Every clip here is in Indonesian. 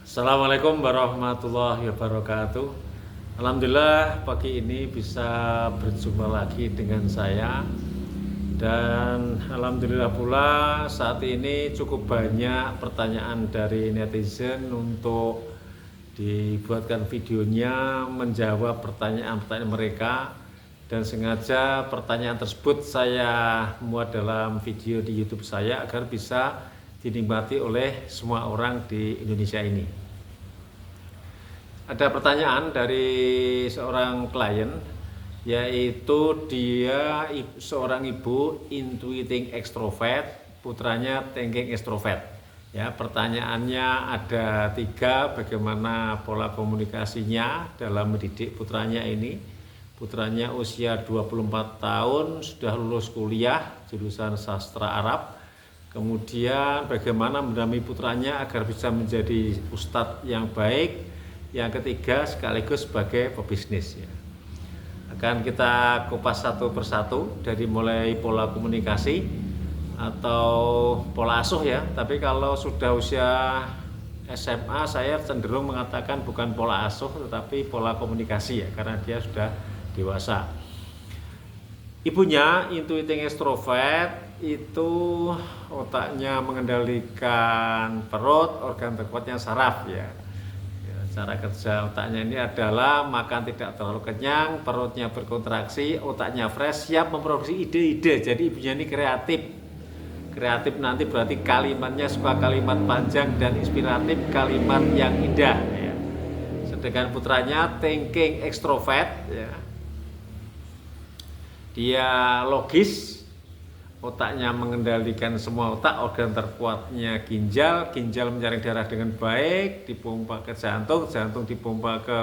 Assalamualaikum warahmatullahi wabarakatuh. Alhamdulillah pagi ini bisa berjumpa lagi dengan saya. Dan alhamdulillah pula saat ini cukup banyak pertanyaan dari netizen untuk dibuatkan videonya menjawab pertanyaan-pertanyaan mereka. Dan sengaja pertanyaan tersebut saya muat dalam video di YouTube saya agar bisa dinikmati oleh semua orang di Indonesia ini. Ada pertanyaan dari seorang klien, yaitu dia seorang ibu intuiting extrovert, putranya thinking extrovert. Ya, pertanyaannya ada 3, bagaimana pola komunikasinya dalam mendidik putranya ini. Putranya usia 24 tahun, sudah lulus kuliah jurusan sastra Arab. Kemudian bagaimana mendampingi putranya agar bisa menjadi ustadz yang baik. Yang ketiga sekaligus sebagai pebisnis. Ya. Akan kita kupas satu persatu dari mulai pola komunikasi atau pola asuh ya. Tapi kalau sudah usia SMA saya cenderung mengatakan bukan pola asuh tetapi pola komunikasi ya, karena dia sudah dewasa. Ibunya intuiting extrovert, itu otaknya mengendalikan perut, organ terkuatnya saraf ya. Cara kerja otaknya ini adalah makan tidak terlalu kenyang, perutnya berkontraksi, otaknya fresh, siap memproduksi ide-ide. Jadi ibunya ini kreatif. Kreatif nanti berarti kalimatnya suka kalimat panjang dan inspiratif, kalimat yang indah ya. Sedangkan putranya thinking extrovert ya. Dia logis, otaknya mengendalikan semua otak, organ terkuatnya ginjal, ginjal menjaring darah dengan baik, dipompa ke jantung, jantung dipompa ke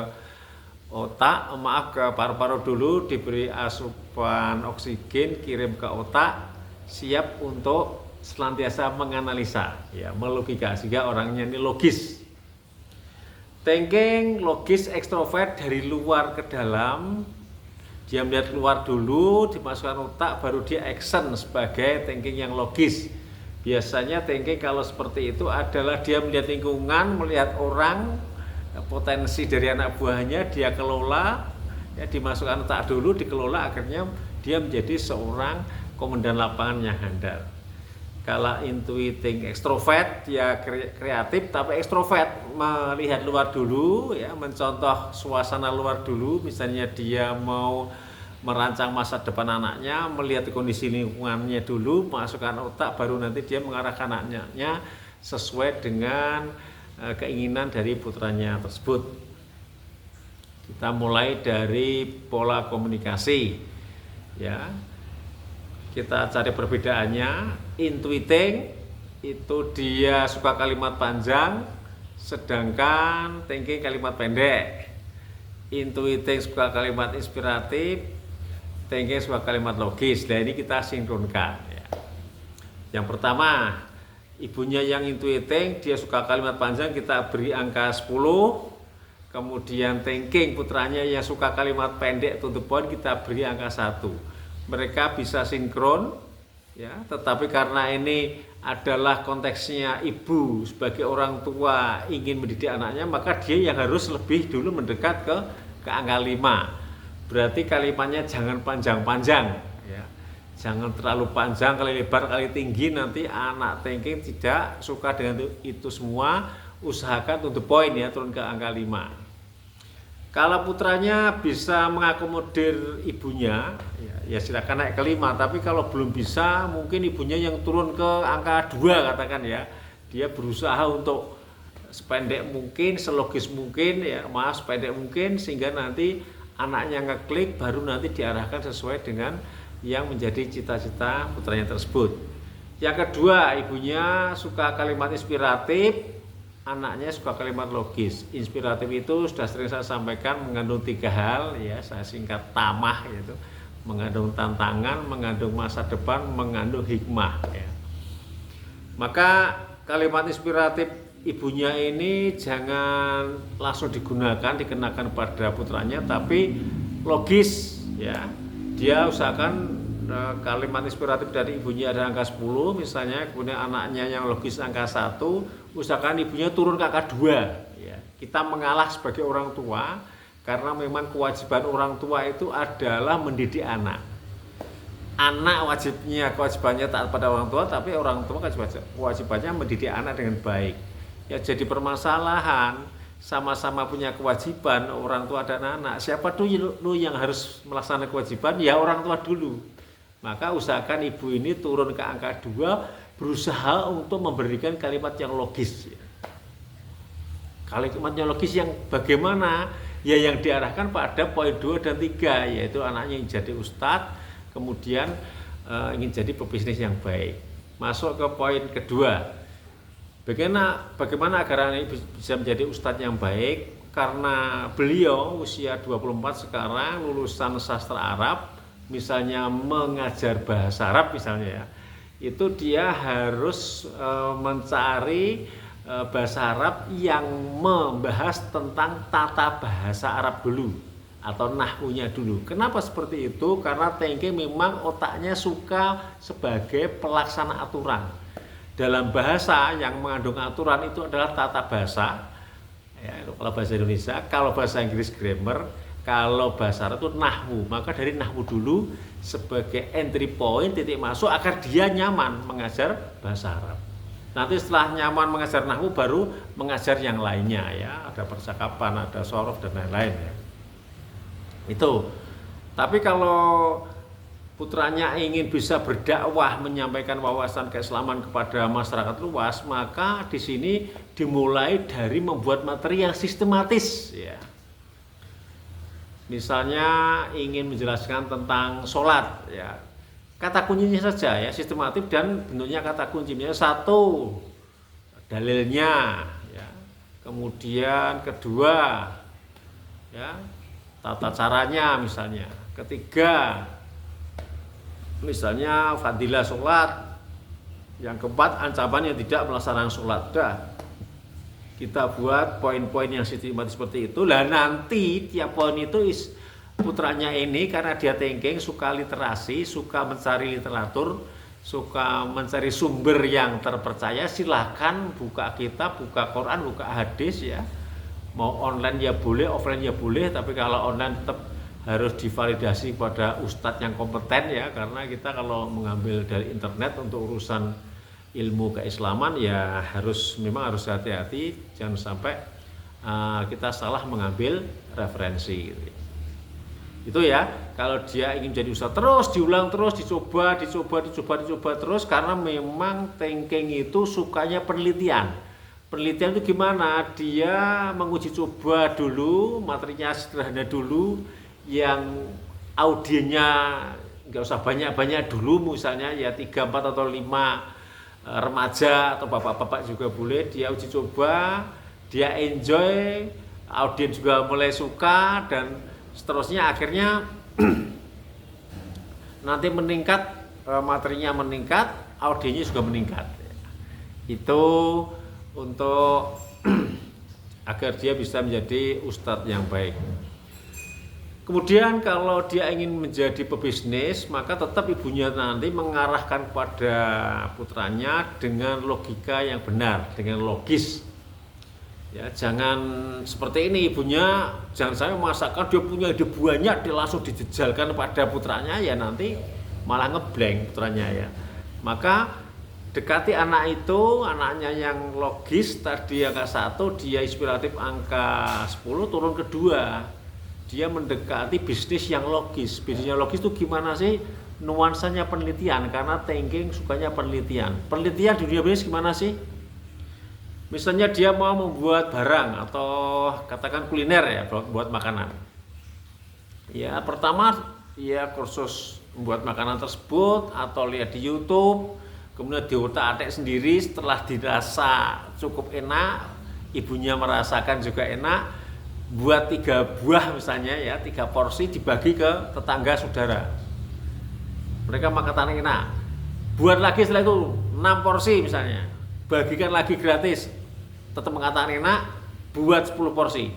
otak, ke paru-paru dulu, diberi asupan oksigen, kirim ke otak, siap untuk senantiasa menganalisa, ya, melogika, sehingga orangnya ini logis. Thinking, logis, ekstrovert dari luar ke dalam. Dia melihat keluar dulu, dimasukkan otak, baru dia action sebagai thinking yang logis. Biasanya thinking kalau seperti itu adalah dia melihat lingkungan, melihat orang, potensi dari anak buahnya, dia kelola, ya, dimasukkan otak dulu, dikelola, akhirnya dia menjadi seorang komandan lapangan yang handal. Kalau intuiting extrovert, dia kreatif tapi ekstrovert, melihat luar dulu, ya, mencontoh suasana luar dulu. Misalnya dia mau merancang masa depan anaknya, melihat kondisi lingkungannya dulu, masukkan otak, baru nanti dia mengarahkan anaknya sesuai dengan keinginan dari putranya tersebut. Kita mulai dari pola komunikasi, ya. Kita cari perbedaannya. Intuiting itu dia suka kalimat panjang, sedangkan thinking kalimat pendek. Intuiting suka kalimat inspiratif, thinking suka kalimat logis. Nah, ini kita sinkronkan ya. Yang pertama, ibunya yang intuiting, dia suka kalimat panjang, kita beri angka 10. Kemudian thinking, putranya yang suka kalimat pendek to the point, kita beri angka 1. Mereka bisa sinkron ya, tetapi karena ini adalah konteksnya ibu sebagai orang tua ingin mendidik anaknya, maka dia yang harus lebih dulu mendekat ke angka 5. Berarti kalimatnya jangan panjang-panjang ya. Jangan terlalu panjang, kali lebar, kali tinggi, nanti anak thinking tidak suka dengan itu semua. Usahakan to the point ya, turun ke angka 5. Kalau putranya bisa mengakomodir ibunya, ya silakan naik ke 5. Tapi kalau belum bisa, mungkin ibunya yang turun ke angka 2 katakan ya. Dia berusaha untuk sependek mungkin, selogis mungkin, ya sependek mungkin, sehingga nanti anaknya ngeklik, baru nanti diarahkan sesuai dengan yang menjadi cita-cita putranya tersebut. Yang kedua, ibunya suka kalimat inspiratif, anaknya suka kalimat logis. Inspiratif itu sudah sering saya sampaikan mengandung 3 hal ya, saya singkat tamah gitu. Mengandung tantangan, mengandung masa depan, mengandung hikmah ya. Maka kalimat inspiratif ibunya ini jangan langsung digunakan, dikenakan pada putranya, tapi logis ya. Dia usahakan kalimat inspiratif dari ibunya ada angka 10 misalnya, kemudian anaknya yang logis angka 1, usahakan ibunya turun ke angka 2 ya. Kita mengalah sebagai orang tua karena memang kewajiban orang tua itu adalah mendidik anak. Anak kewajibannya taat pada orang tua, tapi orang tua kewajibannya mendidik anak dengan baik. Ya, jadi permasalahan sama-sama punya kewajiban orang tua dan anak. Siapa dulu yang harus melaksanakan kewajiban? Ya orang tua dulu. Maka usahakan ibu ini turun ke angka 2, berusaha untuk memberikan kalimat yang logis. Kalimat yang logis yang bagaimana? Ya yang diarahkan pada poin 2 dan 3, yaitu anaknya yang jadi ustadz, kemudian ingin jadi pebisnis yang baik. Masuk ke poin kedua. Bagaimana agar anak bisa menjadi ustadz yang baik? Karena beliau usia 24 sekarang, lulusan sastra Arab, misalnya mengajar bahasa Arab misalnya ya, itu dia harus mencari bahasa Arab yang membahas tentang tata bahasa Arab dulu atau nahwunya dulu. Kenapa seperti itu? Karena Tengke memang otaknya suka sebagai pelaksana aturan. Dalam bahasa yang mengandung aturan itu adalah tata bahasa ya, kalau bahasa Indonesia. Kalau bahasa Inggris grammar, kalau bahasa Arab itu nahwu. Maka dari nahwu dulu sebagai entry point, titik masuk agar dia nyaman mengajar bahasa Arab. Nanti setelah nyaman mengajar nahwu baru mengajar yang lainnya ya, ada percakapan, ada sorof dan lain-lain ya. Itu. Tapi kalau putranya ingin bisa berdakwah, menyampaikan wawasan keislaman kepada masyarakat luas, maka di sini dimulai dari membuat materi yang sistematis ya. Misalnya ingin menjelaskan tentang sholat ya, kata kuncinya saja ya, sistematif dan bentuknya kata kunci. Misalnya 1 dalilnya ya, kemudian 2 ya tata caranya, misalnya 3 misalnya fadilah sholat, yang 4 ancaman yang tidak melaksanakan sholat. Kita buat poin-poin yang sistematis seperti itu. Lah nanti tiap poin itu putranya ini karena dia thinking, suka literasi, suka mencari literatur, suka mencari sumber yang terpercaya, silahkan buka kitab, buka Quran, buka hadis ya. Mau online ya boleh, offline ya boleh, tapi kalau online tetap harus divalidasi pada ustadz yang kompeten ya, karena kita kalau mengambil dari internet untuk urusan ilmu keislaman ya memang harus hati-hati, jangan sampai kita salah mengambil referensi gitu. Itu ya, kalau dia ingin jadi ustadz terus diulang terus, dicoba terus, karena memang thinking itu sukanya penelitian. Penelitian itu gimana? Dia menguji coba dulu, materinya sederhana dulu, yang audiennya nggak usah banyak-banyak dulu, misalnya ya 3, 4 atau 5 remaja atau bapak-bapak juga boleh dia uji coba, dia enjoy, audien juga mulai suka, dan seterusnya akhirnya nanti meningkat, materinya meningkat, audiennya juga meningkat. Itu untuk agar dia bisa menjadi ustadz yang baik. Kemudian kalau dia ingin menjadi pebisnis, maka tetap ibunya nanti mengarahkan kepada putranya dengan logika yang benar, dengan logis. Ya, jangan seperti ini ibunya, jangan saya memasakkan dia punya ide banyak, dia langsung dijejalkan pada putranya, ya nanti malah ngeblank putranya ya. Maka dekati anak itu, anaknya yang logis tadi angka 1, dia inspiratif angka 10, turun ke 2. Dia mendekati bisnis yang logis. Bisnis yang logis itu gimana sih? Nuansanya penelitian, karena thinking sukanya penelitian. Penelitian di dunia bisnis gimana sih? Misalnya dia mau membuat barang atau katakan kuliner ya, buat makanan. Ya pertama ya kursus membuat makanan tersebut atau lihat di YouTube, kemudian diotak-atik sendiri. Setelah dirasa cukup enak, ibunya merasakan juga enak, buat 3 buah misalnya ya, 3 porsi dibagi ke tetangga saudara, mereka makan enak. Buat lagi setelah itu 6 porsi misalnya, bagikan lagi gratis, tetap mengatakan enak, buat 10 porsi,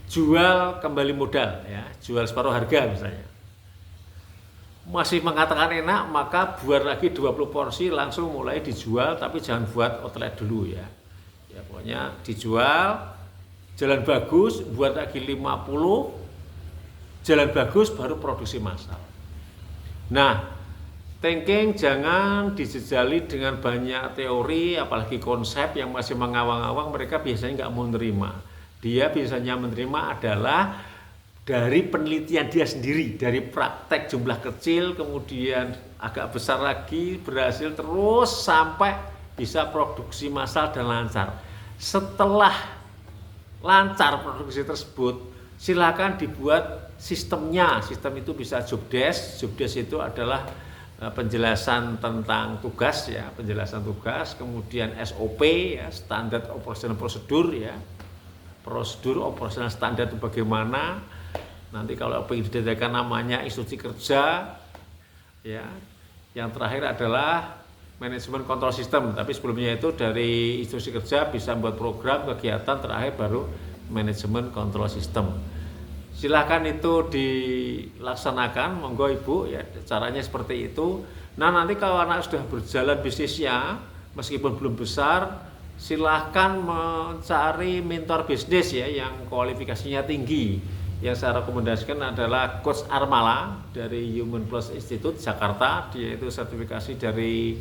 jual kembali modal ya, jual separuh harga misalnya. masih mengatakan enak, maka buat lagi 20 porsi langsung mulai dijual, tapi jangan buat outlet dulu ya. Ya pokoknya dijual, jalan bagus, buat lagi 50, jalan bagus baru produksi massal. Nah, thinking jangan dijejali dengan banyak teori, apalagi konsep yang masih mengawang-awang, mereka biasanya nggak mau menerima. Dia biasanya menerima adalah dari penelitian dia sendiri, dari praktek jumlah kecil, kemudian agak besar lagi, berhasil terus sampai bisa produksi massal dan lancar. Setelah lancar produksi tersebut, silakan dibuat sistemnya. Sistem itu bisa job desk. Job desk itu adalah penjelasan tentang tugas ya, penjelasan tugas, kemudian SOP ya, standar operasional prosedur ya. Prosedur operasional standar itu bagaimana? Nanti kalau ingin didetailkan namanya instruksi kerja ya. Yang terakhir adalah manajemen kontrol sistem, tapi sebelumnya itu dari instruksi kerja bisa membuat program kegiatan, terakhir baru manajemen kontrol sistem. Silahkan itu dilaksanakan, monggo Ibu ya, caranya seperti itu. Nah nanti kalau anak sudah berjalan bisnisnya, meskipun belum besar, silahkan mencari mentor bisnis ya yang kualifikasinya tinggi. Yang saya rekomendasikan adalah Coach Armala dari Human Plus Institute Jakarta. Dia itu sertifikasi dari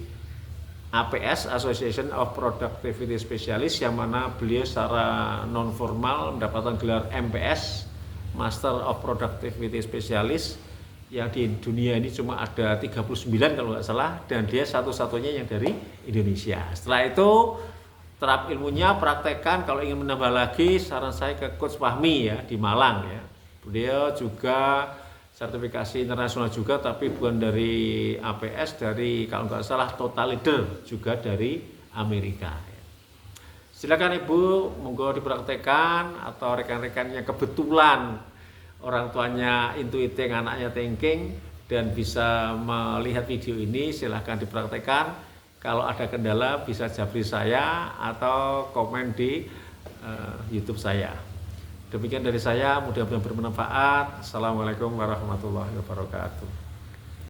APS, Association of Productivity Specialist, yang mana beliau secara non formal mendapatkan gelar MPS, Master of Productivity Specialist, yang di dunia ini cuma ada 39 kalau nggak salah, dan dia satu-satunya yang dari Indonesia. Setelah itu terap ilmunya, praktekkan. Kalau ingin menambah lagi, saran saya ke Coach Fahmi ya di Malang ya. Beliau juga sertifikasi internasional juga, tapi bukan dari APS, dari kalau nggak salah Total Leader juga dari Amerika. Silakan Ibu, monggo dipraktekkan, atau rekan-rekannya kebetulan orang tuanya intuiting, anaknya thinking, dan bisa melihat video ini, silahkan dipraktekkan. Kalau ada kendala bisa japri saya atau komen di YouTube saya. Demikian dari saya, mudah-mudahan bermanfaat. Assalamualaikum warahmatullahi wabarakatuh.